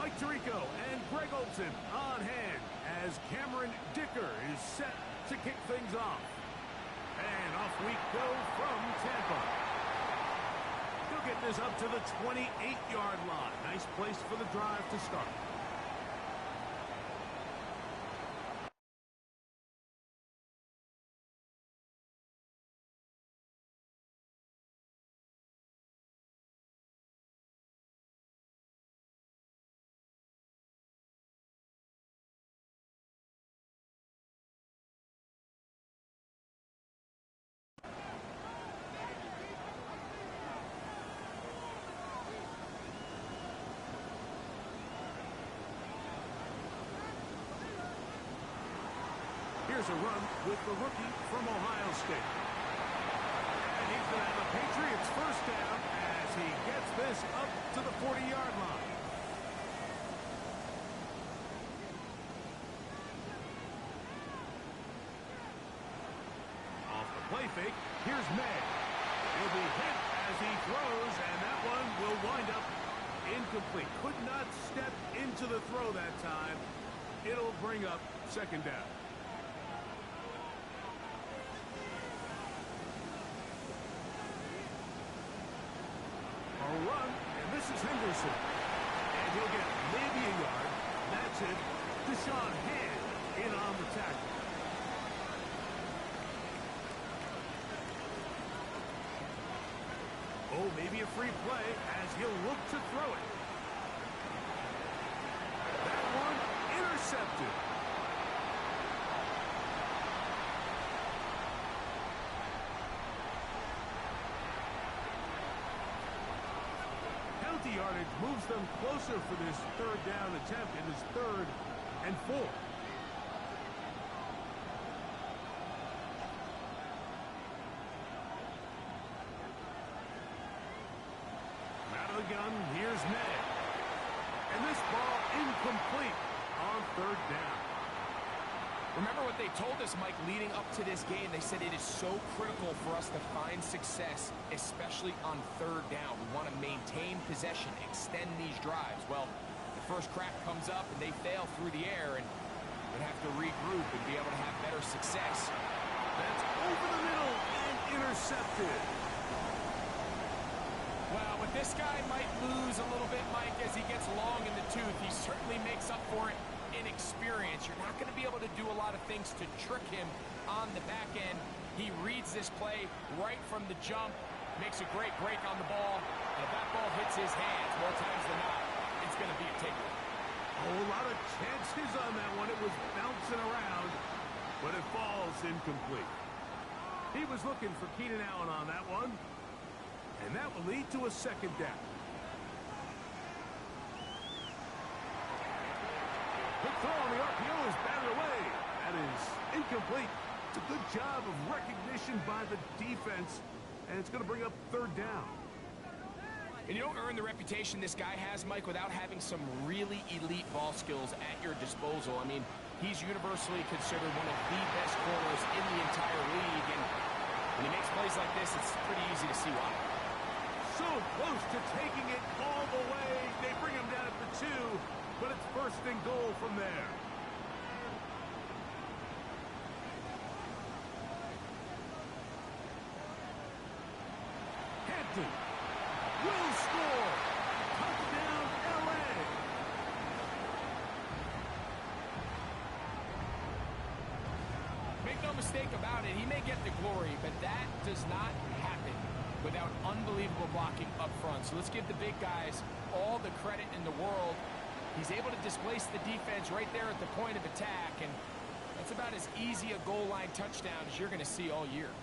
And Greg Olson on hand as Cameron Dicker is set to kick things off. And off we go from Tampa. He'll get this up to the 28-yard line. Nice place for the drive to start. Here's a run with the rookie from Ohio State. And he's going to have a Patriots first down as he gets this up to the 40-yard line. Off the play fake, here's May. He'll be hit as he throws, and that one will wind up incomplete. Could not step into the throw that time. It'll bring up second down. Run, and this is Henderson. And he'll get maybe a yard. That's it. Deshaun Hand in on the tackle. Oh, maybe a free play as he'll look to throw it. That one intercepted. Yardage moves them closer for this third down attempt. It is 3rd and 4. Out of the gun, here's Ned. And this ball incomplete on 3rd down. Remember what they told us, Mike, leading up to this game. They said it is so critical for us to find success, especially on 3rd down. We want to maintain possession, extend these drives. Well, the first crack comes up and they fail through the air, and they have to regroup and be able to have better success. That's over the middle and intercepted. Well, what this guy might lose a little bit, Mike, as he gets long in the tooth, he certainly makes up for it in experience. You're not going to be able to do a lot of things to trick him on the back end. He reads this play right from the jump, makes a great break on the ball, and if that ball hits his hands more times than not, it's going to be a takeaway. A whole lot of chances on that one. It was bouncing around, but it falls incomplete. He was looking for Keenan Allen on that one, and that will lead to a second down. Quick throw on the RPO is batted away. That is incomplete. It's a good job of recognition by the defense, and it's going to bring up 3rd down. And you don't earn the reputation this guy has, Mike, without having some really elite ball skills at your disposal. I mean, he's universally considered one of the best corners in the entire league, and when he makes plays like this, it's pretty easy to see why. So close to taking it all the way. They bring him down at the 2. But it's 1st and goal from there. Hampton will score. Touchdown, LA. Make no mistake about it, he may get the glory, but that does not happen without unbelievable blocking up front. So let's give the big guys all the credit in the world. He's able to displace the defense right there at the point of attack, and that's about as easy a goal line touchdown as you're going to see all year.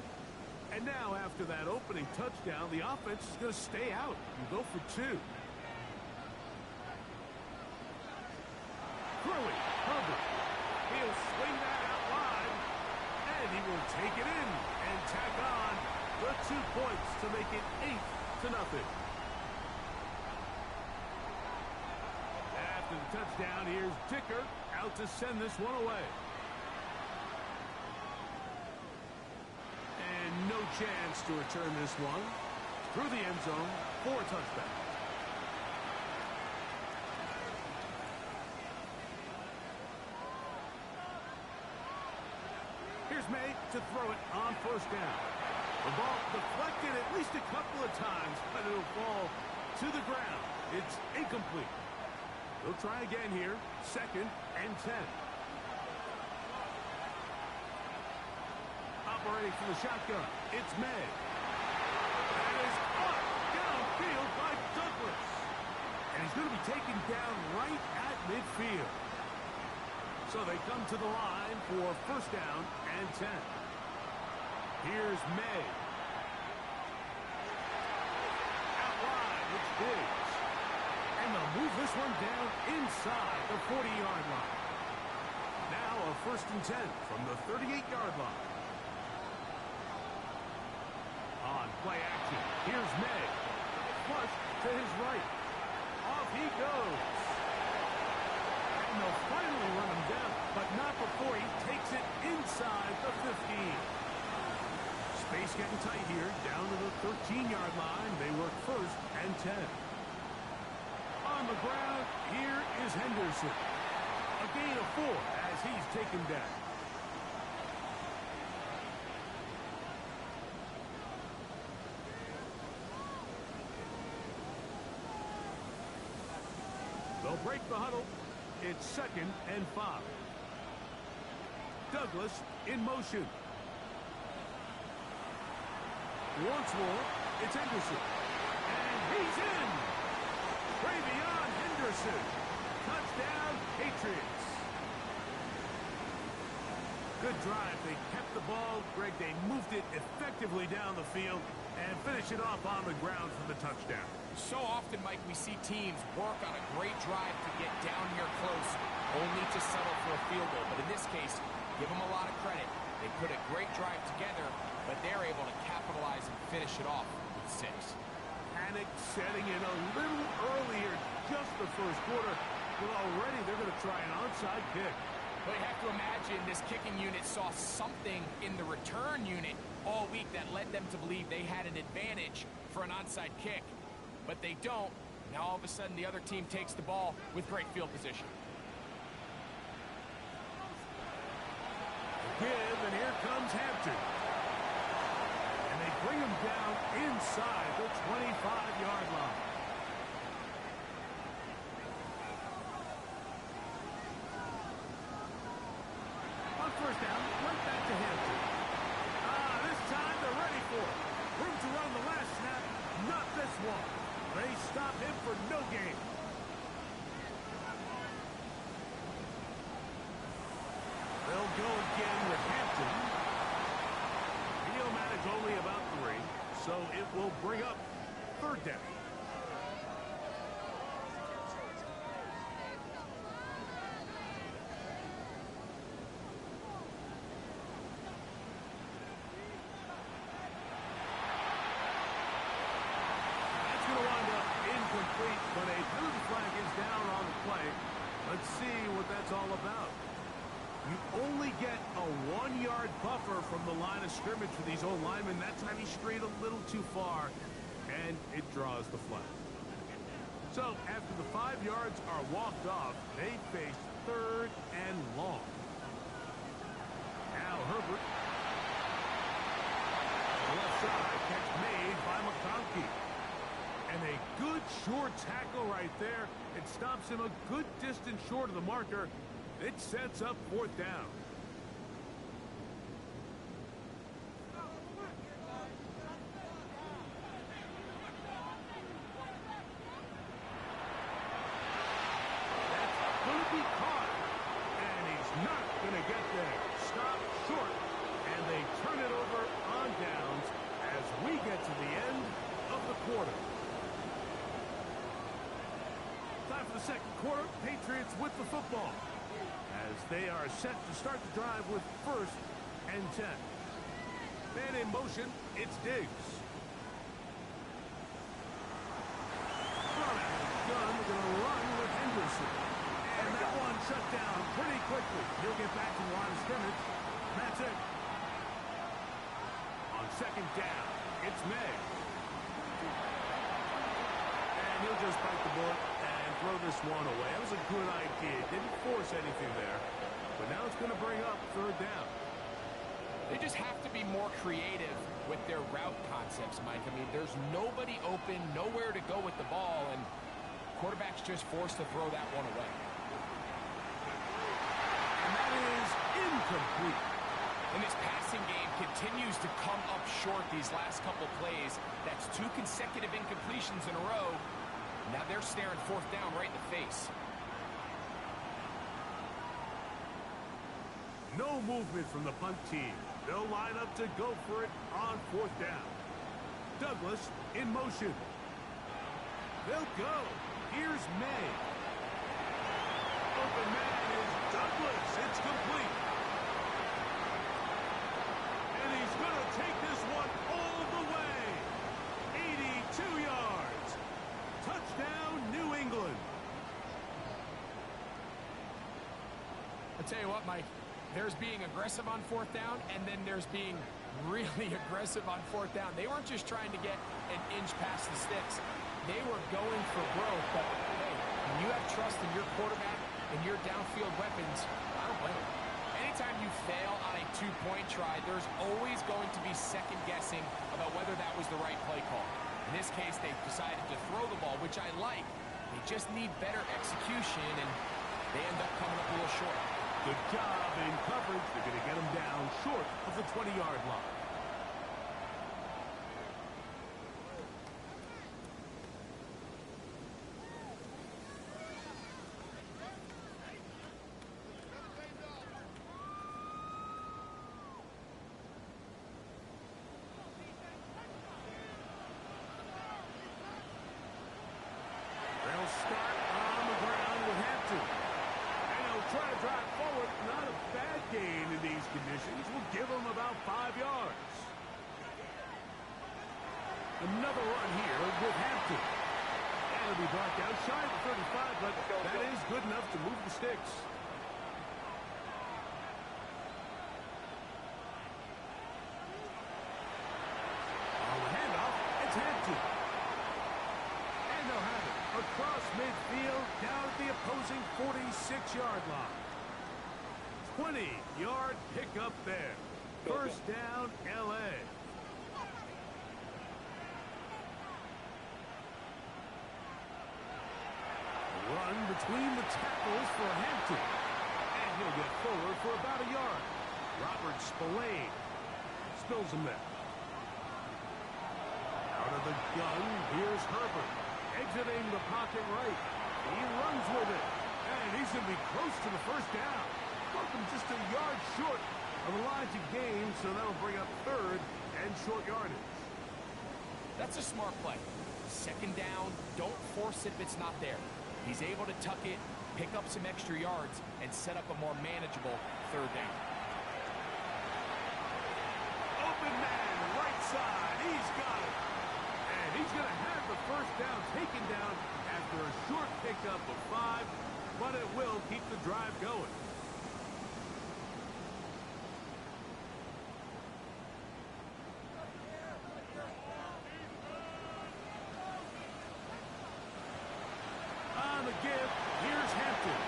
And now, after that opening touchdown, the offense is going to stay out and go for 2. Throwing, Hubbard. He'll swing that out wide, and he will take it in and tack on the 2 points to make it 8-0. After the touchdown, here's Dicker out to send this one away. And no chance to return this one through the end zone for a touchback. Here's May to throw it on first down. The ball deflected at least a couple of times, but it'll fall to the ground. It's incomplete. They'll try again here. 2nd and 10. Operating from the shotgun, it's May. That is caught downfield by Douglas. And he's going to be taken down right at midfield. So they come to the line for first down and 10. Here's May. Out wide, it's Diggs. And they'll move this one down inside the 40-yard line. Now a 1st and 10 from the 38-yard line. On play action, here's May. Flush to his right. Off he goes. And they'll finally run him down, but not before he takes it inside the 15. Space getting tight here, down to the 13-yard line. They work 1st and 10. On the ground, here is Henderson. A gain of 4 as he's taken down. They'll break the huddle. It's 2nd and 5. Douglas in motion. Once more, it's Henderson. And he's in! Travion Henderson. Touchdown, Patriots. Good drive. They kept the ball. Greg, they moved it effectively down the field and finished it off on the ground for the touchdown. So often, Mike, we see teams work on a great drive to get down here close, only to settle for a field goal. But in this case, give them a lot of credit. They put a great drive together, but they're able to capitalize and finish it off with 6. Panic setting in a little earlier, just the first quarter, but already they're going to try an onside kick. But you have to imagine this kicking unit saw something in the return unit all week that led them to believe they had an advantage for an onside kick. But they don't. Now all of a sudden the other team takes the ball with great field position. Give, and here comes Hampton. And they bring him down inside the 25-yard line. On first down, right back to Hampton. This time they're ready for it. Room to run the last snap, not this one. They stop him for no gain. They'll go again with Hampton. He'll manage only about 3, so it will bring up 3rd down. Incomplete, but a blue flag is down on the play. Let's see what that's all about. You only get a 1-yard buffer from the line of scrimmage for these old linemen. That time he strayed a little too far, and it draws the flag. So after the 5 yards are walked off, they face 3rd and long. Now Herbert. Left side, catch made by McConkey. And a good short tackle right there. It stops him a good distance short of the marker. It sets up 4th down. That's going to be caught. And he's not going to get there. Stop short. And they turn it over on downs as we get to the end of the quarter. Time for the 2nd quarter. Patriots with the football as they are set to start the drive with 1st and 10. Man in motion, it's Diggs. Run out of the gun, they're going to run with Henderson. And that one shut down pretty quickly. He'll get back to the line of scrimmage. That's it. On 2nd down, it's May. And he'll just bite the bullet and throw this one away. That was a good idea. Didn't force anything there. But now it's going to bring up 3rd down. They just have to be more creative with their route concepts, Mike. I mean, there's nobody open, nowhere to go with the ball, and quarterback's just forced to throw that one away. And that is incomplete. And this passing game continues to come up short these last couple plays. That's 2 consecutive incompletions in a row. Now they're staring 4th down right in the face. No movement from the punt team. They'll line up to go for it on 4th down. Douglas in motion. They'll go. Here's May. Open man is Douglas. It's complete. And he's going to take this one all the way. 82 yards. Touchdown, New England. I'll tell you what, Mike. There's being aggressive on 4th down, and then there's being really aggressive on 4th down. They weren't just trying to get an inch past the sticks. They were going for growth, but hey, when you have trust in your quarterback and your downfield weapons, I don't blame them. Anytime you fail on a 2-point try, there's always going to be second guessing about whether that was the right play call. In this case, they decided to throw the ball, which I like. They just need better execution, and they end up coming up a little short. Good job in coverage. They're going to get him down short of the 20-yard line. They'll start on the ground with Hampton. Try to drive forward. Not a bad gain in these conditions. Will give them about 5 yards. Another run here with Hampton. And it'll be brought down shy of the 35, but that is good enough to move the sticks. On the handoff, it's Hampton. And they'll have it across midfield, down at the opposing 46-yard line. 20-yard pickup there. First down, L.A. Run between the tackles for Hampton. And he'll get forward for about a yard. Robert Spillane spills him there. Out of the gun, here's Herbert. Exiting the pocket right. He runs with it. And he's going to be close to the first down. Welcome just a yard short of the line to gain, so that'll bring up 3rd and short yardage. That's a smart play. 2nd down, don't force it if it's not there. He's able to tuck it, pick up some extra yards, and set up a more manageable 3rd down. Open man, right side. He's got it. And he's going to have the first down taken down after a short pickup of 5, but it will keep the drive going. On the give, here's Hampton.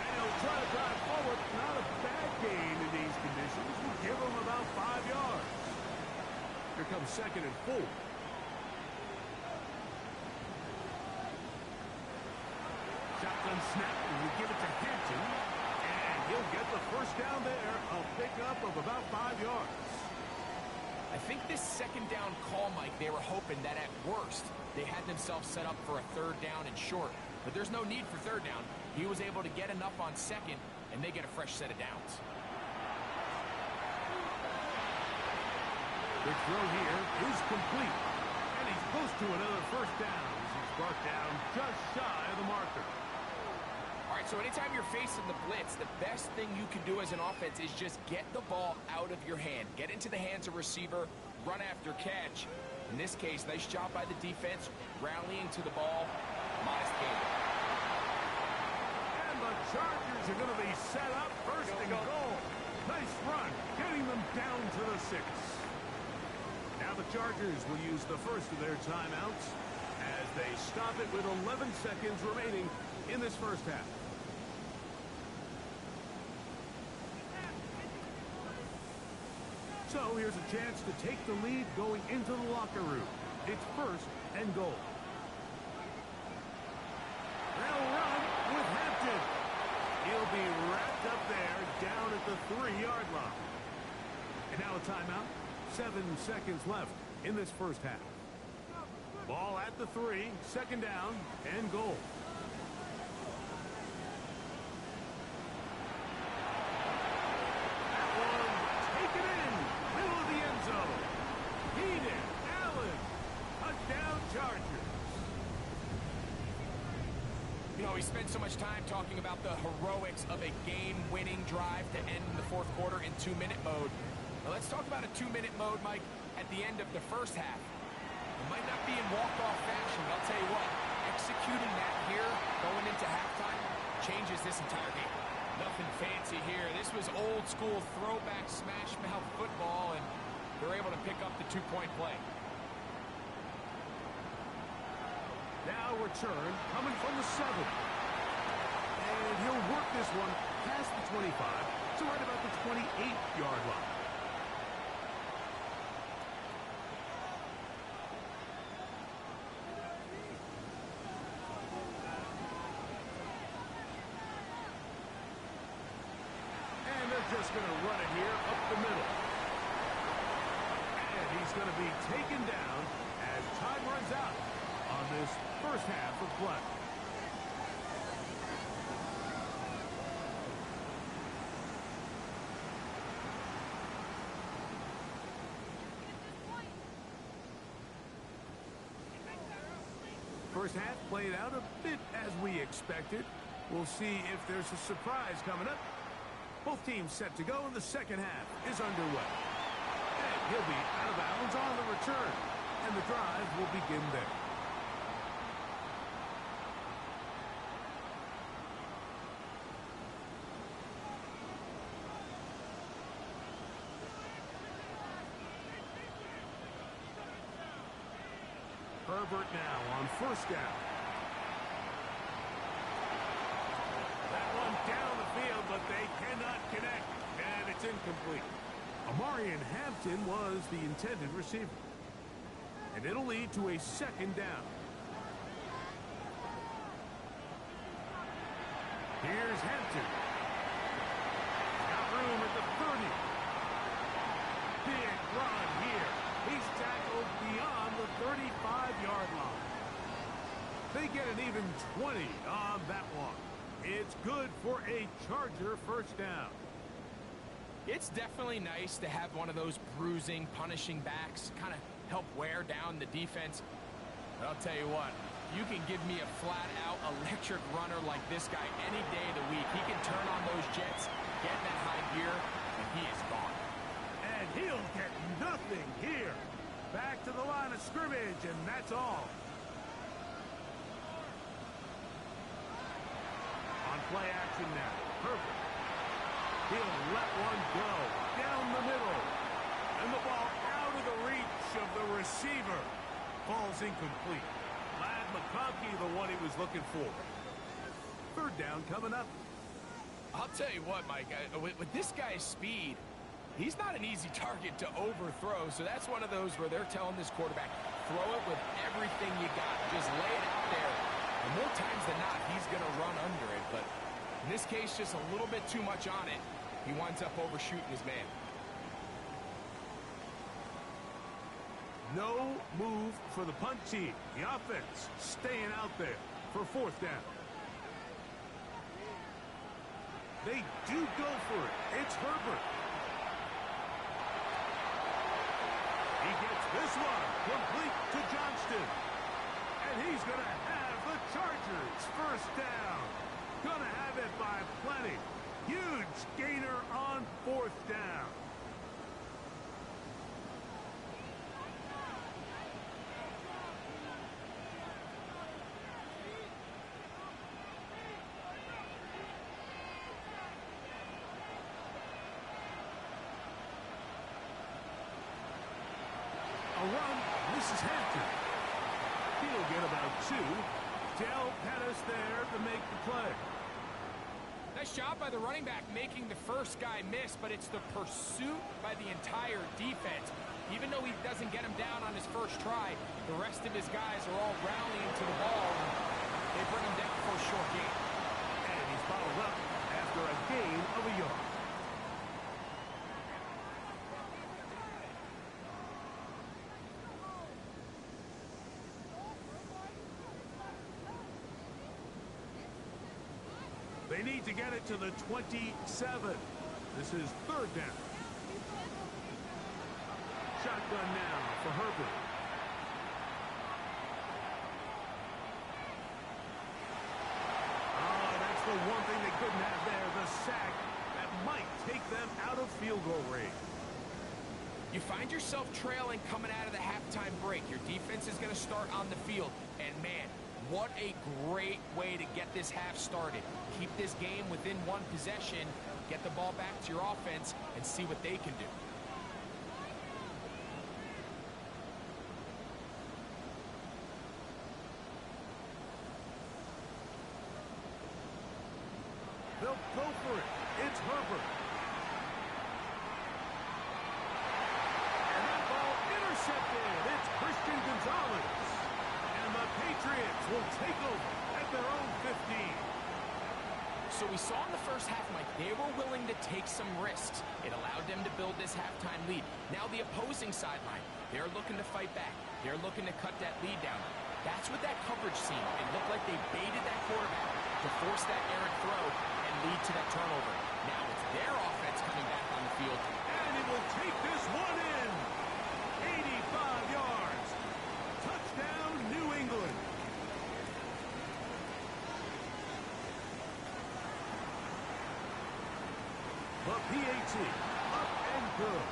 And he'll try to drive forward. Not a bad gain in these conditions. Will give him about 5 yards. Here comes 2nd and 4. Shotgun snap, and we give it to Hampton. And he'll get the first down there. A pickup of about 5 yards. I think this 2nd down call, Mike, they were hoping that at worst they had themselves set up for a 3rd down and short. But there's no need for 3rd down. He was able to get enough on 2nd, and they get a fresh set of downs. The throw here is complete. And he's close to another first down as he's brought down just shy of the marker. All right, so anytime you're facing the blitz, the best thing you can do as an offense is just get the ball out of your hand. Get into the hands of receiver, run after catch. In this case, nice job by the defense, rallying to the ball. Modest gain. And the Chargers are going to be set up first and goal. Nice run, getting them down to the 6. Now the Chargers will use the first of their timeouts as they stop it with 11 seconds remaining in this first half. So here's a chance to take the lead going into the locker room. It's first and goal. They'll run with Hampton. He'll be wrapped up there down at the 3-yard line. And now a timeout. 7 seconds left in this first half. Ball at the 3, second down and goal. That one taken in, middle of the end zone. Keenan Allen, touchdown Chargers. You know, we spent so much time talking about the heroics of a game-winning drive to end the fourth quarter in 2-minute mode. Now let's talk about a 2-minute mode, Mike, at the end of the first half. It might not be in walk-off fashion, but I'll tell you what, executing that here, going into halftime, changes this entire game. Nothing fancy here. This was old-school throwback smash-mouth football, and they're able to pick up the 2-point play. Now return coming from the 7. And he'll work this one past the 25 to right about the 28-yard line. Just going to run it here up the middle. And he's going to be taken down as time runs out on this first half of play. First half played out a bit as we expected. We'll see if there's a surprise coming up. Both teams set to go, and the second half is underway. And he'll be out of bounds on the return, and the drive will begin there. Herbert now on first down. That one down the field, but they cannot connect, and it's incomplete. Amarian Hampton was the intended receiver. And it'll lead to a second down. Here's Hampton. Got room at the 30. Big run here. He's tackled beyond the 35-yard line. They get an even 20 on that one. It's good for a Charger first down. It's definitely nice to have one of those bruising, punishing backs kind of help wear down the defense. But I'll tell you what, you can give me a flat-out electric runner like this guy any day of the week. He can turn on those jets, get in that high gear, and he is gone. And he'll get nothing here. Back to the line of scrimmage, and that's all. On play action now. Perfect. He'll let one go down the middle. And the ball out of the reach of the receiver. Falls incomplete. Ladd McConkey, the one he was looking for. Third down coming up. I'll tell you what, Mike, with this guy's speed, he's not an easy target to overthrow. So that's one of those where they're telling this quarterback, throw it with everything you got. Just lay it out there. And more times than not, he's going to run under it. But in this case, just a little bit too much on it. He winds up overshooting his man. No move for the punt team. The offense staying out there for fourth down. They do go for it. It's Herbert. He gets this one complete to Johnston. And he's going to have the Chargers first down. Going to have it by plenty. Huge gainer on fourth down. A run. This is Hampton. He'll get about 2. Del Pettis there to make the play. Nice job by the running back making the first guy miss, but it's the pursuit by the entire defense. Even though he doesn't get him down on his first try, the rest of his guys are all rallying to the ball, and they bring him down for a short gain. And he's followed up after a gain of a yard. They need to get it to the 27. This is third down. Shotgun now for Herbert. Oh, that's the one thing they couldn't have there, the sack. That might take them out of field goal range. You find yourself trailing coming out of the halftime break. Your defense is going to start on the field. And, man, what a great way to get this half started. Keep this game within one possession, get the ball back to your offense, and see what they can do. They'll go for it. It's Herbert. And that ball intercepted. It's Christian Gonzalez. And the Patriots will take over at their own 15. So we saw in the first half, Mike, they were willing to take some risks. It allowed them to build this halftime lead. Now the opposing sideline, they're looking to fight back. They're looking to cut that lead down. That's what that coverage seemed. It looked like they baited that quarterback to force that errant throw and lead to that turnover. Now it's their offense coming back on the field. And he will take this one in. 85 yards. Touchdown, New England. The PAT, up and good.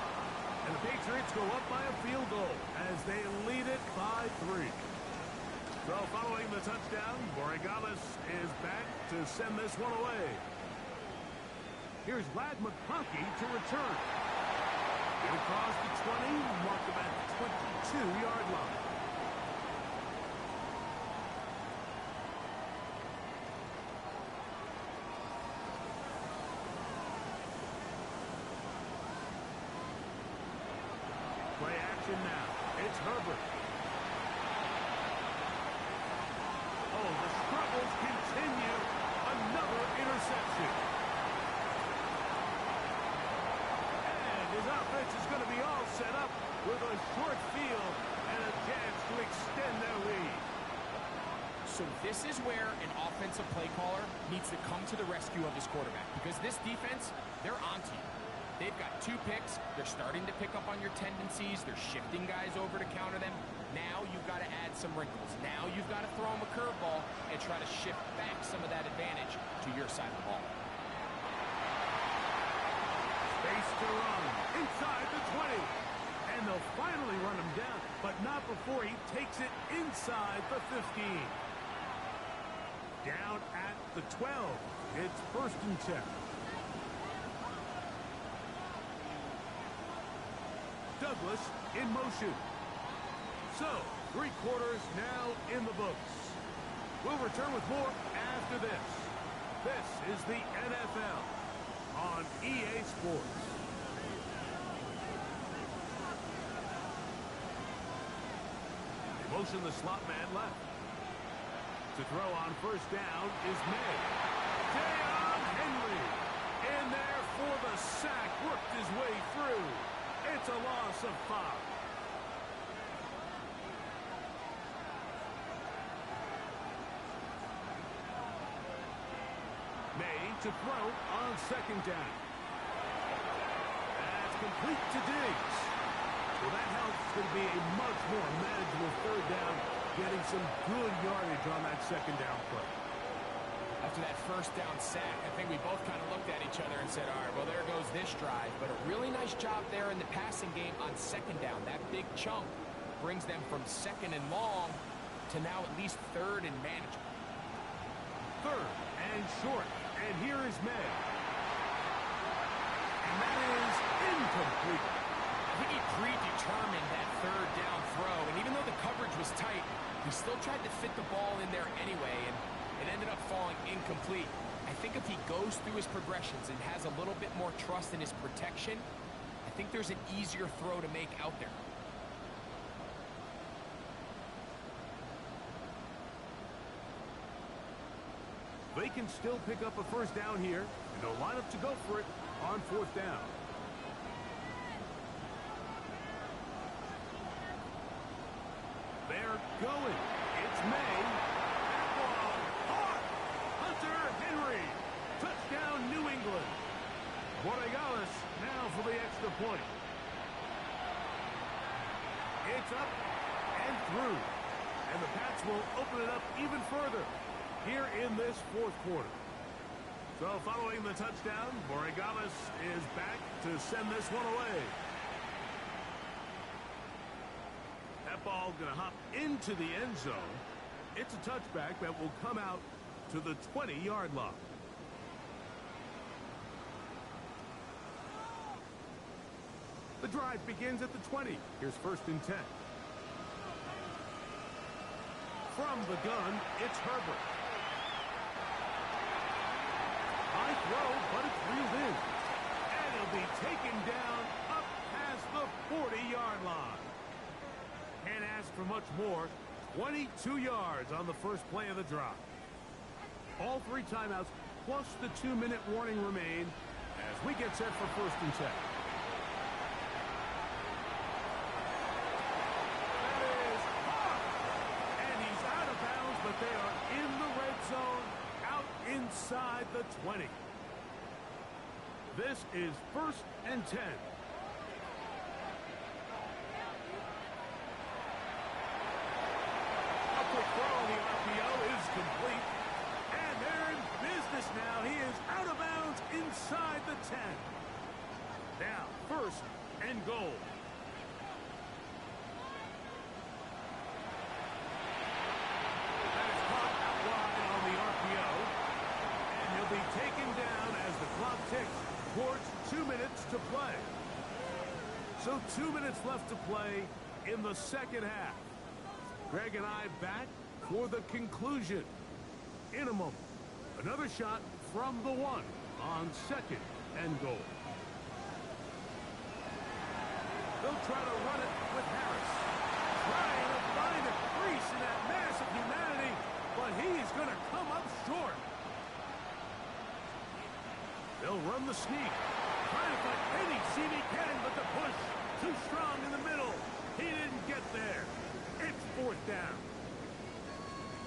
And the Patriots go up by a field goal as they lead it by 3. So following the touchdown, Borregales is back to send this one away. Here's Lad McConkey to return. Get across the 20, mark him at the 22-yard line. Play action now. It's Herbert. Oh, the struggles continue. Another interception. And his offense is going to be all set up with a short field and a chance to extend their lead. So this is where an offensive play caller needs to come to the rescue of his quarterback, because this defense, they're onto you. They've got 2 picks. They're starting to pick up on your tendencies. They're shifting guys over to counter them. Now you've got to add some wrinkles. Now you've got to throw them a curveball and try to shift back some of that advantage to your side of the ball. Space to run inside the 20. And they'll finally run him down, but not before he takes it inside the 15. Down at the 12. It's 1st and 10. Douglas in motion. So, 3 quarters now in the books. We'll return with more after this. This is the NFL on EA Sports. They motion the slot man left. To throw on 1st down is May. Deion Henry in there for the sack. Worked his way through. It's a loss of 5. May to throw on 2nd down. That's complete to Diggs. Well, that helps. It's going to be a much more manageable 3rd down, getting some good yardage on that 2nd down play. After that 1st down sack, I think we both kind of looked at each other and said, all right, well, there goes this drive. But a really nice job there in the passing game on 2nd down. That big chunk brings them from 2nd and long to now at least 3rd and manageable. 3rd and short. And here is May. And that is incomplete. I think he predetermined that 3rd down throw. And even though the coverage was tight, he still tried to fit the ball in there anyway. And it ended up falling incomplete. I think if he goes through his progressions and has a little bit more trust in his protection, I think there's an easier throw to make out there. They can still pick up a first down here, and they'll line up to go for it on fourth down. They're going. It's May. That ball caught. Hunter Henry. Touchdown, New England. Borregales now for the extra point. It's up and through. And the Pats will open it up even further here in this fourth quarter. So following the touchdown, Borregales is back to send this one away. That ball going to hop into the end zone. It's a touchback that will come out to the 20-yard line. The drive begins at the 20. Here's first and 10. From the gun, it's Herbert. High throw, but it's reeled in. And he'll be taken down up past the 40-yard line. Can't ask for much more. 22 yards on the first play of the drive. All three timeouts plus the 2-minute warning remain as we get set for first and 10. That is hard. And he's out of bounds, but they are in the red zone, out inside the 20. This is first and 10. Quick throw on the RPO is complete. And they're in business now. He is out of bounds inside the 10. Now, first and goal. That is caught out wide on the RPO. And he'll be taken down as the clock ticks towards 2 minutes to play. So 2 minutes left to play in the second half. Greg and I back for the conclusion. In a moment, another shot from the one on second and goal. They'll try to run it with Harris. Trying to find a crease in that mass of humanity, but he's going to come up short. They'll run the sneak. Trying to find any seam he can, but the push too strong in the middle. He didn't get there. It's fourth down.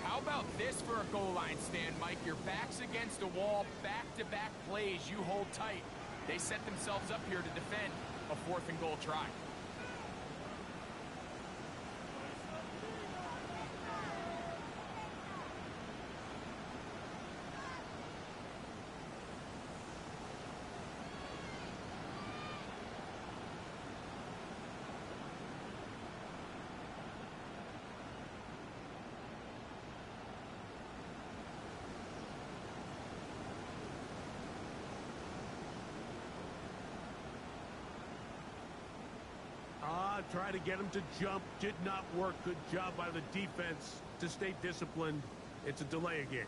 How about this for a goal line stand, Mike? Your back's against a wall, back-to-back plays, you hold tight. They set themselves up here to defend a fourth and goal try. Try to get him to jump. Did not work. Good job by the defense to stay disciplined. It's a delay again.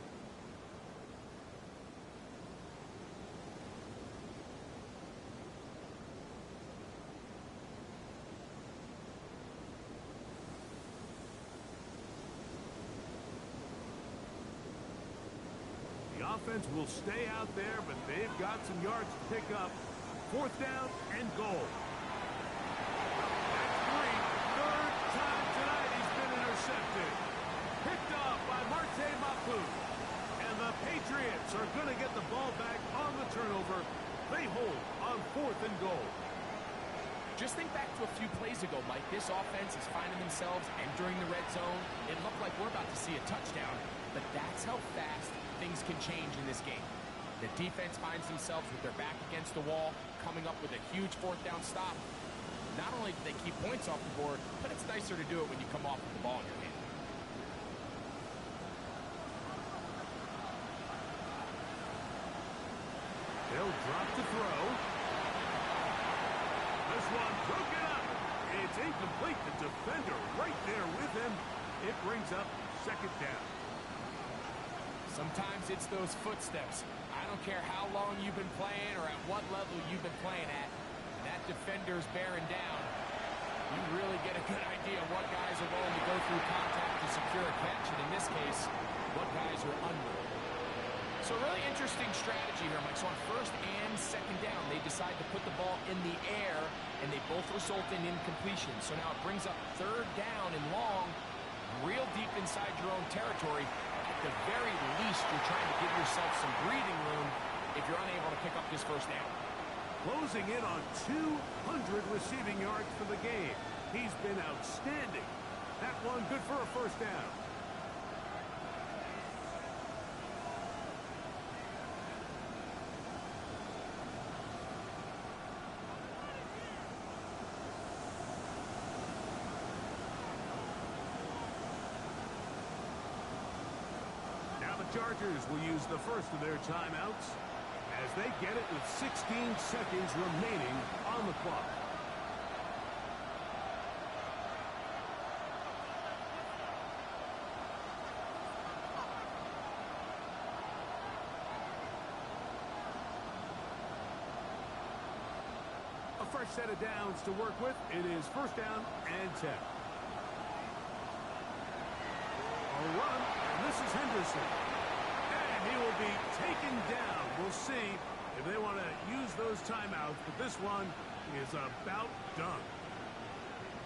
The offense will stay out there, but they've got some yards to pick up. Fourth down and goal. Picked off by Marte Mapu. And the Patriots are going to get the ball back on the turnover. They hold on fourth and goal. Just think back to a few plays ago, Mike. This offense is finding themselves entering the red zone. It looked like we're about to see a touchdown, but that's how fast things can change in this game. The defense finds themselves with their back against the wall, coming up with a huge fourth down stop. Not only do they keep points off the board, but it's nicer to do it when you come off with the ball in your hand. They'll drop to throw. This one broken up. It's incomplete. The defender right there with him. It brings up second down. Sometimes it's those footsteps. I don't care how long you've been playing or at what level you've been playing at. That defender's bearing down. You really get a good idea of what guys are willing to go through contact to secure a catch, and in this case, what guys are unwilling. So really interesting strategy here, Mike. So on first and second down, they decide to put the ball in the air, and they both result in incompletion. So now it brings up third down and long, real deep inside your own territory. At the very least, you're trying to give yourself some breathing room if you're unable to pick up this first down. Closing in on 200 receiving yards for the game. He's been outstanding. That one good for a first down. Now the Chargers will use the first of their timeouts as they get it with 16 seconds remaining on the clock. A fresh set of downs to work with. It is first down and 10. A run, and this is Henderson. And he will be taken down. We'll see if they want to use those timeouts, but this one is about done.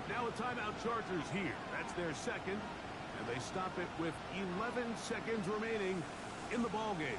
Now a timeout Chargers here. That's their second, and they stop it with 11 seconds remaining in the ball game.